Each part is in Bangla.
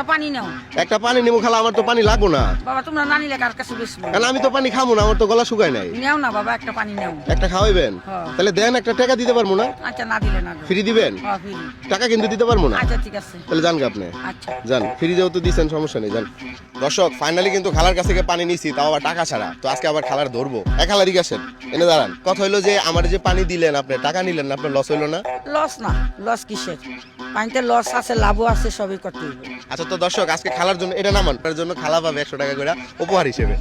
একটা পানি নাও। একটা পানি নেবো খালা, আমার তো পানি লাগবো না। বাবা তোমরা না নিলে কার কাছে বেশবো? কারণ আমি তো পানি খাবো না, আমার তো গলা শুকায় নাই। নেও না বাবা, একটা পানি নাও। একটা খাওয়াইবেন? হ্যাঁ। তাহলে দেন, একটা টাকা দিতে পারবো না? আচ্ছা না দিলে না। ফ্রি দিবেন? হ্যাঁ ফ্রি। টাকা কিন্তু দিতে পারবো না। আচ্ছা ঠিক আছে। তাহলে যান গা আপনি। আচ্ছা যান, ফ্রি যেহেতু দিচ্ছেন সমস্যা নেই, যান। দর্শক ফাইনালি কিন্তু খালার কাছ থেকে পানি নিছি, তাও আবার টাকা ছাড়া। তো আজকে আবার খালার ধরবো। খালারি গেছেন এনে দাঁড়ান। কথা হইলো যে আমার যে পানি দিলেন আপনি, টাকা নিলেন না, আপনার লস হইলো না? লস না, লস কিসের? পানিতে লস আছে, লাভও আছে, সবই করতে হবে। আচ্ছা তো দর্শক আজকে খালার জন্য এটা নামান, তার জন্য খালা পাবে 100 টাকা করে উপহার হিসেবে।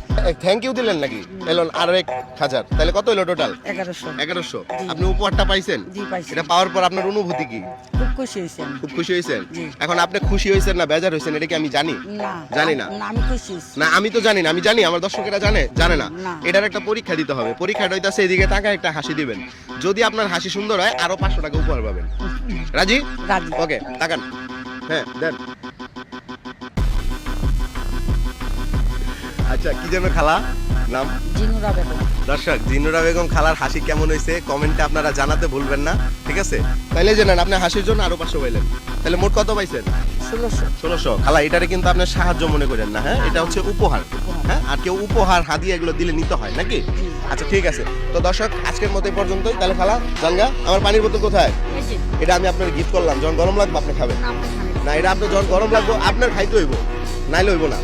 থ্যাংক ইউ দিলেন নাকি? এলো আরো 1000, তাহলে কত হইলো টোটাল? 1100। 1100। আপনি উপহারটা পাইছেন? জি পাইছি। এটা পাওয়ার পর আপনার অনুভূতি কি? খুব খুশি হয়েছি আমি। খুব খুশি হয়েছেন? জি। এখন আপনি খুশি হয়েছেন না বেজার হয়েছেন এটা কি আমি জানি? না জানি না। আমি খুশি হয়েছি। না আমি তো জানি না, আমি জানি আমার দর্শকেরা জানে না। না। এটার একটা পরীক্ষা দিতে হবে। পরীক্ষাটা হইতাছে এদিকে টাকা একটা হাসি দিবেন। যদি আপনার হাসি সুন্দর হয় আরো 500 টাকা উপহার পাবেন। রাজি? রাজি। ওকে, তাকান। হ্যাঁ দেন। আচ্ছা কি যেন খালা নাম? জিনুরা বেগম। দর্শক জিনুরা বেগম খালার হাসি কেমন হয়েছে কমেন্টে আপনারা জানাতে ভুলবেন না, ঠিক আছে? তাইলে জানেন আপনি হাসির জন্য আরো 500 পাইলেন, তাহলে মোট কত পাইছেন? 1600। 1600। খালা এটারে কিন্তু আপনার সাহায্য মনে করেন না, হ্যাঁ এটা হচ্ছে উপহার। হ্যাঁ, আর কেউ উপহার হাদিয়া এগুলো দিলে নিতে হয় নাকি? আচ্ছা ঠিক আছে। তো দর্শক আজকের মতো এই পর্যন্তই। তাহলে খালা জানগা, আমার পানির বোতল কোথায়? এই যে এটা আমি আপনার গিফট করলাম, যখন গরম লাগবে আপনি খাবেন। নাম এখানে। না এটা আপনার যখন গরম লাগবে আপনার খাইতে হইব, নাইলে হইব না।